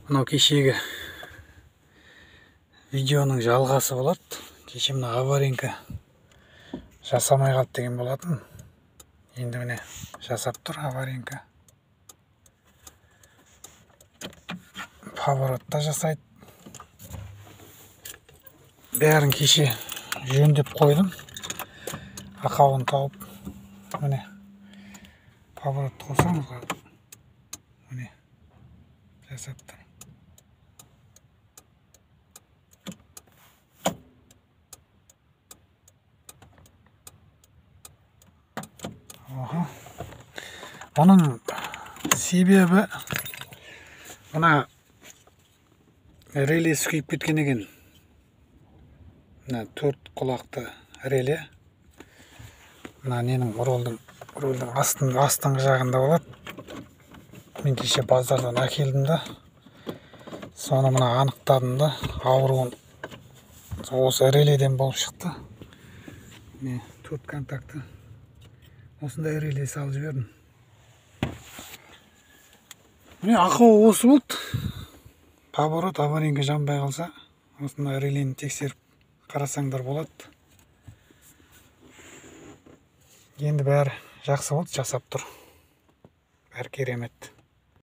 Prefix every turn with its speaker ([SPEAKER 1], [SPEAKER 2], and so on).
[SPEAKER 1] Мынау кешегі видеоның жалғасы болады. Кеше мына аваринка жасамай қалды деген болатын. Енді міне жасап тұр аваринка. Поворотта жасайды. Бәрін кеше жөндеп қойдым. Ақауын тауып, міне поворотты қосамыз. Міне жасап тұр. Оның себебі мына релесі күйіп кеткен екен. Мына 4 құлақты реле. Мына ненің рөлдің астыңғы жағында болады. Мен кеше базардан әкелдім да, соны мына анықтадым да, ауруын осы реледен болып шықты. Міне 4 контакты. Осындай реле салып жібердім. Міне ақауы осы болды. Поворот аваринка жанбай қалса, осындай релені тексеріп қарасаңдар болады. Енді бәрі жақсы болды, жасап тұр. Бәрі керемет.